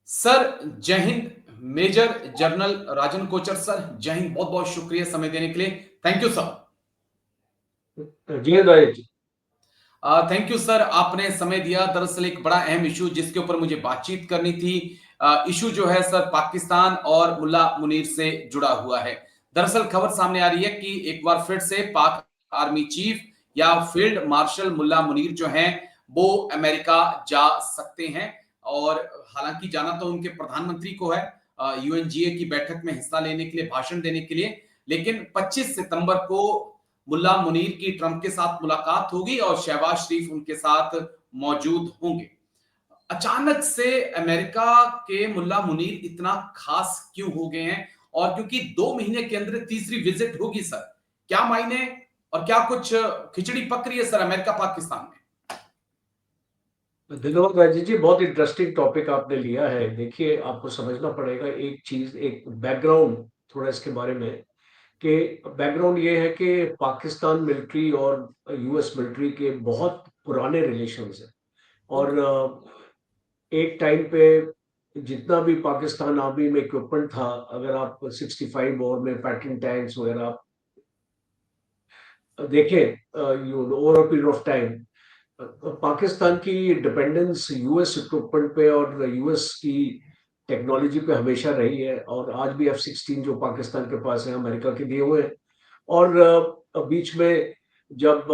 Sir जय हिंद। Major general Rajan Kochar sir, जय हिंद। बहुत बहुत शुक्रिया समय देने के लिए। Thank you sir. जी Rajesh ji. Thank you sir, आपने समय दिया। दरअसल एक बड़ा अहम इशू जिसके ऊपर मुझे बातचीत करनी थी। इशू जो है सर पाकिस्तान और मुल्ला मुनीर से जुड़ा हुआ है। दरअसल खबर सामने आ रही है कि एक बार फिर से पाक आर्मी चीफ या फील्ड मार्शल मुल्ला मुनीर जो हैं वो अमेरिका जा सकते हैं। और हालांकि जाना तो उनके प्रधानमंत्री को है, यूएनजीए की बैठक में हिस्सा लेने के लिए, भाषण देने के लिए। लेकिन 25 सितंबर को मुल्ला मुनीर की ट्रंप के साथ मुलाकात होगी और शहबाज शरीफ उनके साथ मौजूद होंगे। अचानक से अमेरिका के मुल्ला मुनीर इतना खास क्यों हो गए हैं? और क्योंकि 2 महीने के अंदर तीसरी विजिट होगी सर, क्या मायने और क्या कुछ खिचड़ी पक रही है सर अमेरिका पाकिस्तान में? धन्यवाद राजेश जी, बहुत इंटरेस्टिंग टॉपिक आपने लिया है। देखिए, आपको समझना पड़ेगा एक चीज, एक बैकग्राउंड थोड़ा इसके बारे में। कि बैकग्राउंड ये है कि पाकिस्तान मिलिट्री और यूएस मिलिट्री के बहुत पुराने रिलेशंस हैं। और ओके। एक टाइम पे जितना भी पाकिस्तान आर्मी में इक्विपमेंट था, अगर आप 65 वॉर में पैटर्न टैंक्स वगैरह आप देखें over period of time, Pakistan की डिपेंडेंस यूएस इक्विपमेंट पे और यूएस की टेक्नोलॉजी पे हमेशा रही है। और आज भी F-16 जो पाकिस्तान के पास है, अमेरिका के दिए हुए हैं। और बीच में जब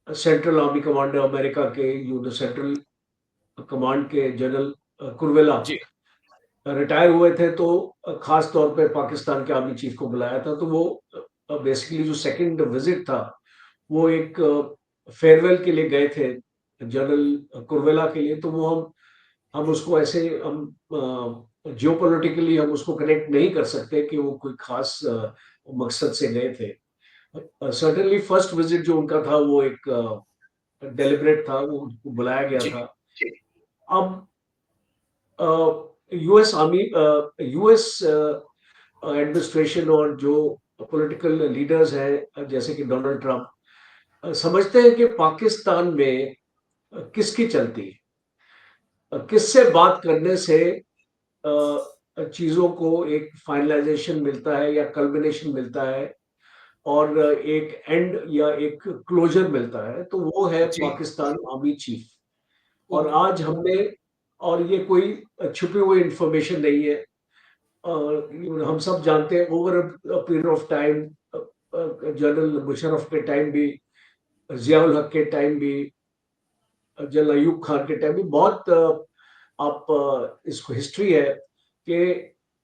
सेंट्रल आर्मी कमांडर अमेरिका के सेंट्रल कमांड के जनरल कुरवेला जी। रिटायर हुए थे, तो खास तौर पे पाकिस्तान के आर्मी चीफ को बुलाया था। तो वो बेसिकली जो सेकंड विजिट था, वो एक फेयरवेल के लिए गए थे जनरल कुरवेला के लिए। तो वो हम उसको ऐसे हम जियोपॉलिटिकली हम उसको कनेक्ट नहीं कर सकते कि वो कोई खास मकसद से गए थे। सर्टेनली फर्स्ट विजिट जो उनका था वो एक डेलिब्रेट था, वो उनको बुलाया गया जी। था। अब यूएस आर्मी, यूएस एडमिनिस्ट्रेशन और जो पॉलिटिकल लीडर्स हैं जैसे कि डोनाल्ड ट्रंप समझते हैं कि पाकिस्तान में किसकी चलती, किससे बात करने से चीजों को एक फाइनलाइजेशन मिलता है या कल्मिनेशन मिलता है और एक एंड या एक क्लोजर मिलता है, तो वो है जी। Pakistan army chief. और ओके। आज हमने, और ये कोई छुपी हुई इंफॉर्मेशन नहीं है, हम सब जानते हैं over period of time, general Musharraf के टाइम भी, जियाउल हक के टाइम भी, जनरल अयूब खान के टाइम भी बहुत आप इसको हिस्ट्री है कि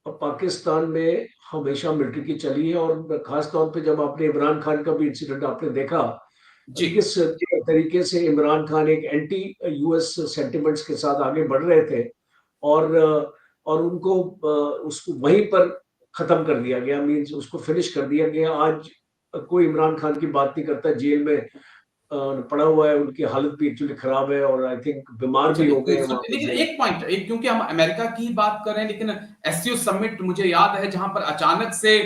पाकिस्तान में हमेशा मिलिट्री की चली है। और खास तौर पे जब आपने इमरान खान का भी इंसिडेंट आपने देखा, जी। किस तरीके से इमरान खान एक एंटी यूएस सेंटिमेंट्स के साथ आगे बढ़ रहे थे। और उनको उसको वहीं पर खत्म कर दिया गया, मींस उसको फिनिश कर दिया गया। आज कोई इमरान खान की बात नहीं करता, जेल में पड़ा हुआ है, उनकी हालत भी एक्चुअली खराब है और आई थिंक बीमार भी चलिए हो कोई गए हैं वहां पे लेकिन जेल। एक पॉइंट, एक क्योंकि हम अमेरिका की ही बात कर रहे हैं, लेकिन एससीओ समिट मुझे याद है जहां पर अचानक से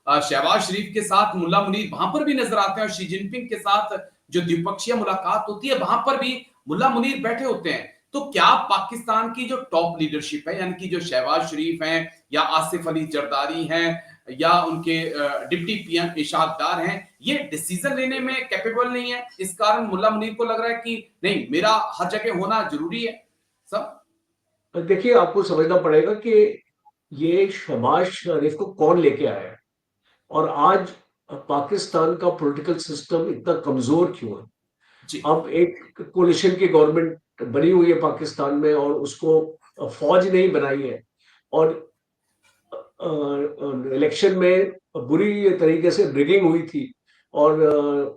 शहबाज शरीफ के साथ मुल्ला मुनीर वहां पर भी नजर आते हैं और शी जिनपिंग के साथ जो द्विपक्षीय मुलाकात होती है वहां पर भी मुल्ला मुनीर बैठे होते हैं। तो क्या पाकिस्तान की जो टॉप लीडरशिप है, यानी कि जो शहबाज शरीफ हैं या आसिफ अली जरदारी हैं या उनके डिप्टी पीएम इरशाद डार हैं, ये डिसीजन लेने में कैपेबल नहीं है? इस कारण मुल्ला मुनीर को लग रहा है कि नहीं, मेरा हर जगह होना जरूरी है सब। देखिए, आपको समझना पड़ेगा कि ये शहबाज शरीफ को कौन लेके आया है और आज पाकिस्तान का पॉलिटिकल सिस्टम इतना कमजोर क्यों है। जी। अब एक कोलिशन की गवर्नमेंट बनी हुई है पाकिस्तान में और उसको फौज नहीं बनाई है। और इलेक्शन में बुरी तरीके से रिगिंग हुई थी और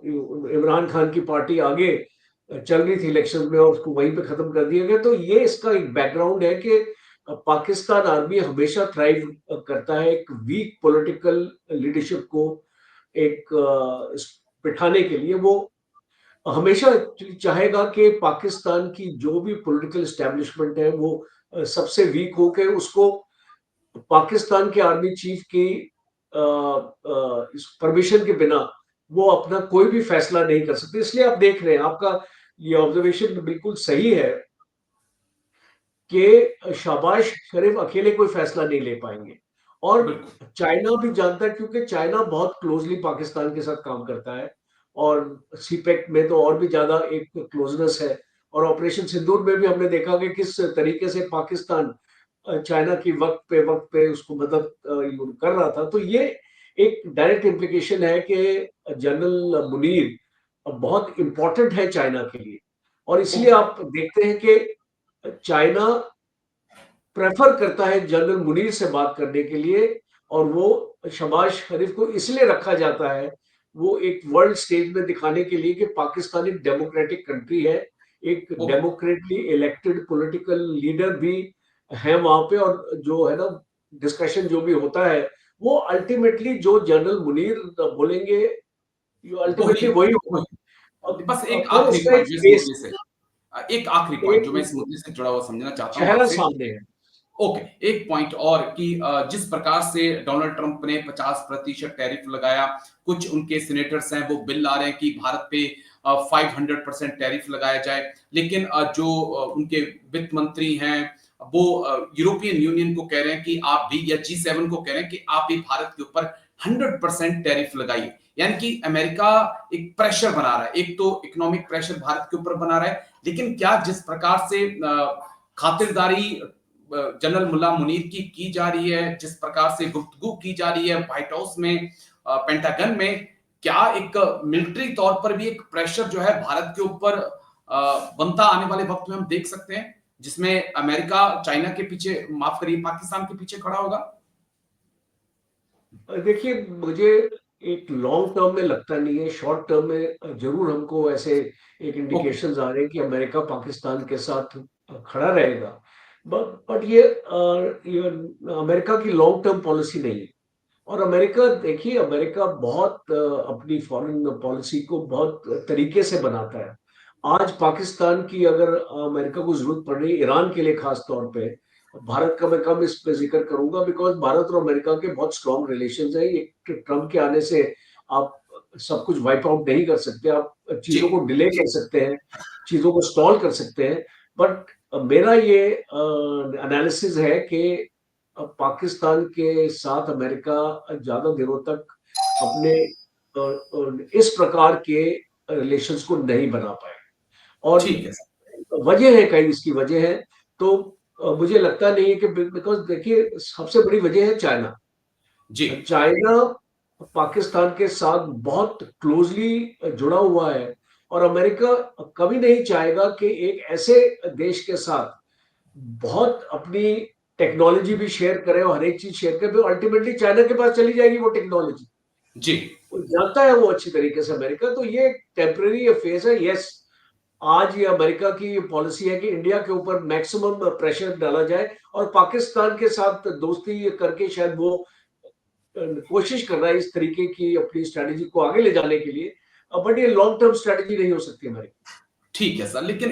इमरान खान की पार्टी आगे चल रही थी इलेक्शन में और उसको वहीं पे खत्म कर दिया गया। तो ये इसका एक बैकग्राउंड है कि पाकिस्तान आर्मी हमेशा थ्राइव करता है एक वीक पॉलिटिकल लीडरशिप को एक बिठाने के लिए। वो हमेशा चाहेगा कि पाकिस्तान की जो भी पॉलिटिकल एस्टेब्लिशमेंट है वो सबसे वीक होके उसको पाकिस्तान के आर्मी चीफ की परमिशन के बिना वो अपना कोई भी फैसला नहीं कर सकते। इसलिए आप देख रहे हैं, आपका ये ऑब्जर्वेशन बिल्कुल सही है कि शहबाज शरीफ अकेले कोई फैसला नहीं ले पाएंगे। और बिल्कुल। चाइना भी जानता है, क्योंकि चाइना बहुत क्लोजली पाकिस्तान के साथ काम करता है, और सीपेक में तो और भी ज्यादा एक क्लोजनेस है। और ऑपरेशन सिंदूर में भी हमने देखा कि किस तरीके से पाकिस्तान चाइना की वक्त पे उसको मदद कर रहा था। तो ये एक डायरेक्ट इम्प्लीकेशन है कि जनरल मुनीर बहुत इंपॉर्टेंट है चाइना के लिए। और इसलिए ओके। आप देखते हैं कि चाइना प्रेफर करता है जनरल मुनीर से बात करने के लिए। और वो शहबाज शरीफ को इसलिए रखा जाता है, वो एक वर्ल्ड स्टेज में दिखाने के लिए कि पाकिस्तान एक डेमोक्रेटिक कंट्री है, एक ओके। डेमोक्रेटली इलेक्टेड पॉलिटिकल लीडर भी है वहां पे। और जो है ना, डिस्कशन जो भी होता है, वो अल्टीमेटली जो जनरल मुनीर बोलेंगे, वही अल्टीमेटली वही होगा। वही बस एक पर आखिरी उसका एक पॉइंट जो इस बेस, मुद्दे से एक आखिरी पॉइंट एक जो मैं इस मुद्दे से जुड़ा हुआ समझना चाहता हूं चेहरा आपसे। सामने है। ओके, एक पॉइंट और कि जिस प्रकार से डोनाल्ड ट्रंप ने 50% टैरिफ लगाया, कुछ उनके सीनेटर्स हैं वो बिल ला रहे हैं कि भारत पे 500% टैरिफ लगाया जाए, लेकिन जो उनके वित्त मंत्री हैं वो यूरोपियन यूनियन को कह रहे हैं कि आप भी, या G7 को कह रहे हैं कि आप भी भारत के ऊपर 100% टैरिफ लगाइए। यानी कि अमेरिका एक प्रेशर बना रहा है, एक तो इकोनॉमिक प्रेशर भारत के ऊपर बना रहा है, लेकिन क्या जिस प्रकार से खातिरदारी जनरल मुल्ला मुनीर की जा रही है, जिस प्रकार से गुफ्तगू की जा रही है व्हाइट हाउस में, पेंटागन में, क्या एक मिलिट्री तौर पर भी एक प्रेशर जो है भारत के ऊपर बनता आने वाले वक्त में हम देख सकते हैं, जिसमें अमेरिका चाइना के पीछे, माफ करिए, पाकिस्तान के पीछे खड़ा होगा? देखिए, मुझे एक लॉन्ग टर्म में लगता नहीं है, शॉर्ट टर्म में जरूर हमको ऐसे एक ओके। इंडिकेशंस आ रहे हैं कि अमेरिका पाकिस्तान के साथ खड़ा रहेगा। बट ये अमेरिका की लॉन्ग टर्म पॉलिसी नहीं है। और अमेरिका, देखिए, अमेरिका बहुत अपनी फॉरेन पॉलिसी को बहुत तरीके से बनाता है। आज पाकिस्तान की अगर अमेरिका को जरूरत पड़ रही है, ईरान के लिए खास तौर पे, भारत का मैं कम इस पे जिक्र करूंगा, बिकॉज भारत और अमेरिका के बहुत स्ट्रॉन्ग रिलेशन है। ये ट्रम्प के आने से आप सब कुछ वाइप आउट नहीं कर सकते, आप जी। चीजों को डिले कर सकते हैं, चीजों को स्टॉल कर सकते हैं। बट मेरा ये एनालिसिस है कि अब पाकिस्तान के साथ अमेरिका ज्यादा दिनों तक अपने इस प्रकार के रिलेशंस को नहीं बना पाए। और ठीक है सर। वजह है, कई इसकी वजह है। तो मुझे लगता नहीं है कि, बिकॉज देखिए, सबसे बड़ी वजह है चाइना। जी। चाइना पाकिस्तान के साथ बहुत क्लोजली जुड़ा हुआ है। और अमेरिका कभी नहीं चाहेगा कि एक ऐसे देश के साथ बहुत अपनी टेक्नोलॉजी भी शेयर करे और हर एक चीज शेयर करे, अल्टीमेटली चाइना के पास चली जाएगी वो टेक्नोलॉजी। जी। वो जानता है वो अच्छी तरीके से अमेरिका। तो ये टेम्पररी फेज है। यस, आज ये अमेरिका की पॉलिसी है कि इंडिया के ऊपर मैक्सिमम प्रेशर डाला जाए, और पाकिस्तान के साथ दोस्ती करके शायद वो कोशिश कर रहा है इस तरीके की अपनी स्ट्रेटेजी को आगे ले जाने के लिए। बट ये लॉन्ग टर्म स्ट्रेटेजी नहीं हो सकती हमारी। ठीक है सर, लेकिन